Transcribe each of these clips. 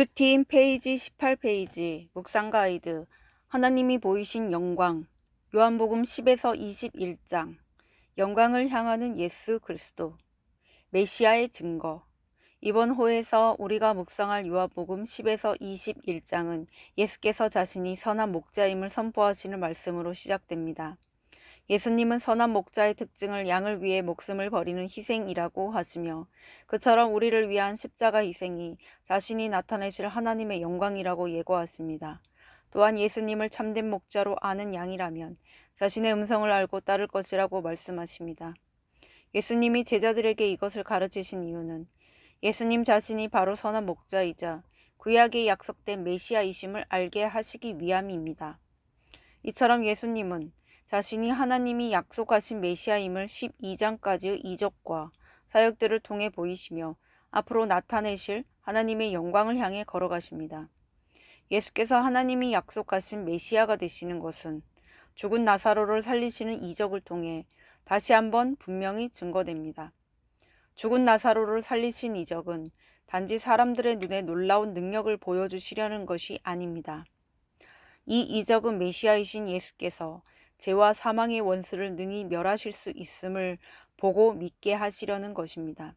큐티인 페이지 18페이지 묵상 가이드 하나님이 보이신 영광 요한복음 10에서 21장 영광을 향하는 예수 그리스도 메시아의 증거 이번 호에서 우리가 묵상할 요한복음 10에서 21장은 예수께서 자신이 선한 목자임을 선포하시는 말씀으로 시작됩니다. 예수님은 선한 목자의 특징을 양을 위해 목숨을 버리는 희생이라고 하시며 그처럼 우리를 위한 십자가 희생이 자신이 나타내실 하나님의 영광이라고 예고하십니다. 또한 예수님을 참된 목자로 아는 양이라면 자신의 음성을 알고 따를 것이라고 말씀하십니다. 예수님이 제자들에게 이것을 가르치신 이유는 예수님 자신이 바로 선한 목자이자 구약에 약속된 메시아이심을 알게 하시기 위함입니다. 이처럼 예수님은 자신이 하나님이 약속하신 메시아임을 12장까지의 이적과 사역들을 통해 보이시며 앞으로 나타내실 하나님의 영광을 향해 걸어가십니다. 예수께서 하나님이 약속하신 메시아가 되시는 것은 죽은 나사로를 살리시는 이적을 통해 다시 한번 분명히 증거됩니다. 죽은 나사로를 살리신 이적은 단지 사람들의 눈에 놀라운 능력을 보여주시려는 것이 아닙니다. 이 이적은 메시아이신 예수께서 죄와 사망의 원수를 능히 멸하실 수 있음을 보고 믿게 하시려는 것입니다.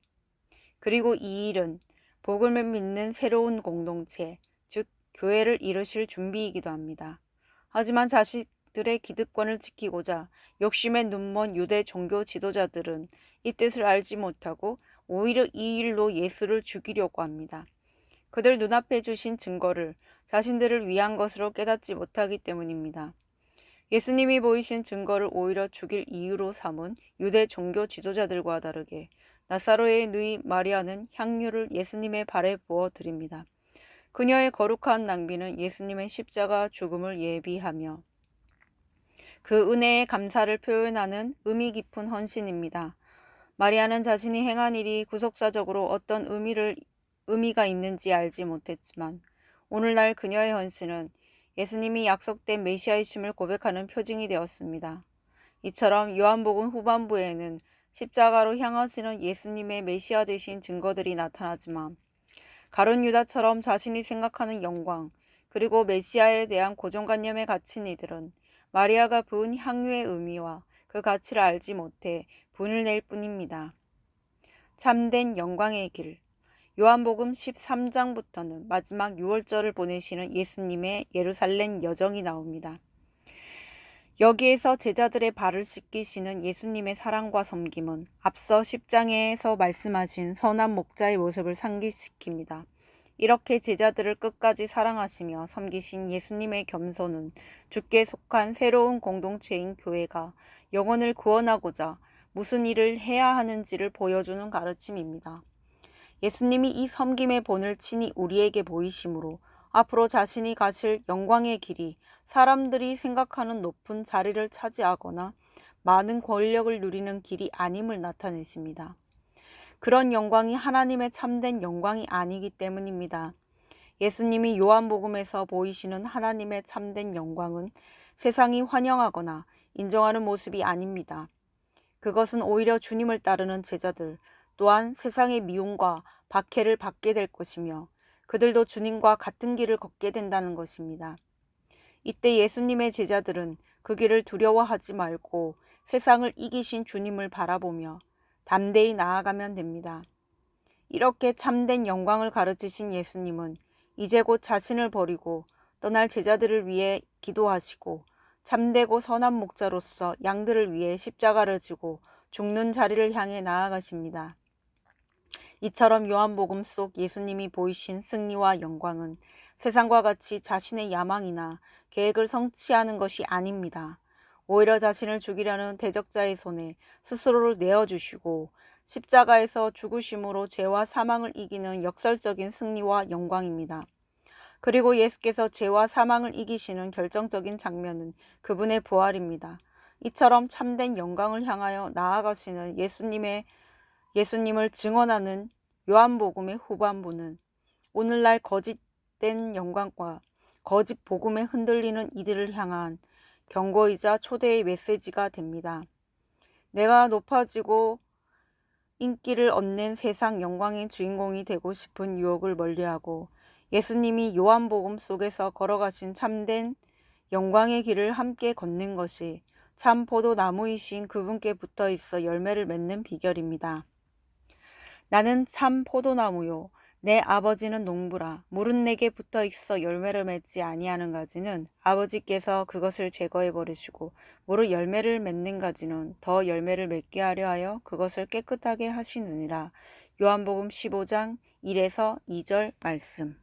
그리고 이 일은 복음을 믿는 새로운 공동체, 즉 교회를 이루실 준비이기도 합니다. 하지만 자신들의 기득권을 지키고자 욕심에 눈먼 유대 종교 지도자들은 이 뜻을 알지 못하고 오히려 이 일로 예수를 죽이려고 합니다. 그들 눈앞에 주신 증거를 자신들을 위한 것으로 깨닫지 못하기 때문입니다. 예수님이 보이신 증거를 오히려 죽일 이유로 삼은 유대 종교 지도자들과 다르게 나사로의 누이 마리아는 향유를 예수님의 발에 부어 드립니다. 그녀의 거룩한 낭비는 예수님의 십자가 죽음을 예비하며 그 은혜의 감사를 표현하는 의미 깊은 헌신입니다. 마리아는 자신이 행한 일이 구속사적으로 어떤 의미가 있는지 알지 못했지만 오늘날 그녀의 헌신은 예수님이 약속된 메시아이심을 고백하는 표징이 되었습니다. 이처럼 요한복음 후반부에는 십자가로 향하시는 예수님의 메시아 되신 증거들이 나타나지만 가룟 유다처럼 자신이 생각하는 영광 그리고 메시아에 대한 고정관념에 갇힌 이들은 마리아가 부은 향유의 의미와 그 가치를 알지 못해 분을 낼 뿐입니다. 참된 영광의 길 요한복음 13장부터는 마지막 6월절을 보내시는 예수님의 예루살렘 여정이 나옵니다. 여기에서 제자들의 발을 씻기시는 예수님의 사랑과 섬김은 앞서 10장에서 말씀하신 선한 목자의 모습을 상기시킵니다. 이렇게 제자들을 끝까지 사랑하시며 섬기신 예수님의 겸손은 주께 속한 새로운 공동체인 교회가 영혼을 구원하고자 무슨 일을 해야 하는지를 보여주는 가르침입니다. 예수님이 이 섬김의 본을 친히 우리에게 보이심으로 앞으로 자신이 가실 영광의 길이 사람들이 생각하는 높은 자리를 차지하거나 많은 권력을 누리는 길이 아님을 나타내십니다. 그런 영광이 하나님의 참된 영광이 아니기 때문입니다. 예수님이 요한복음에서 보이시는 하나님의 참된 영광은 세상이 환영하거나 인정하는 모습이 아닙니다. 그것은 오히려 주님을 따르는 제자들 또한 세상의 미움과 박해를 받게 될 것이며 그들도 주님과 같은 길을 걷게 된다는 것입니다. 이때 예수님의 제자들은 그 길을 두려워하지 말고 세상을 이기신 주님을 바라보며 담대히 나아가면 됩니다. 이렇게 참된 영광을 가르치신 예수님은 이제 곧 자신을 버리고 떠날 제자들을 위해 기도하시고 참되고 선한 목자로서 양들을 위해 십자가를 지고 죽는 자리를 향해 나아가십니다. 이처럼 요한복음 속 예수님이 보이신 승리와 영광은 세상과 같이 자신의 야망이나 계획을 성취하는 것이 아닙니다. 오히려 자신을 죽이려는 대적자의 손에 스스로를 내어주시고 십자가에서 죽으심으로 죄와 사망을 이기는 역설적인 승리와 영광입니다. 그리고 예수께서 죄와 사망을 이기시는 결정적인 장면은 그분의 부활입니다. 이처럼 참된 영광을 향하여 나아가시는 예수님을 증언하는 요한복음의 후반부는 오늘날 거짓된 영광과 거짓 복음에 흔들리는 이들을 향한 경고이자 초대의 메시지가 됩니다. 내가 높아지고 인기를 얻는 세상 영광의 주인공이 되고 싶은 유혹을 멀리하고 예수님이 요한복음 속에서 걸어가신 참된 영광의 길을 함께 걷는 것이 참 포도나무이신 그분께 붙어 있어 열매를 맺는 비결입니다. 나는 참 포도나무요. 내 아버지는 농부라. 물은 내게 붙어 있어 열매를 맺지 아니하는 가지는 아버지께서 그것을 제거해 버리시고 무릇 열매를 맺는 가지는 더 열매를 맺게 하려 하여 그것을 깨끗하게 하시느니라. 요한복음 15장 1에서 2절 말씀.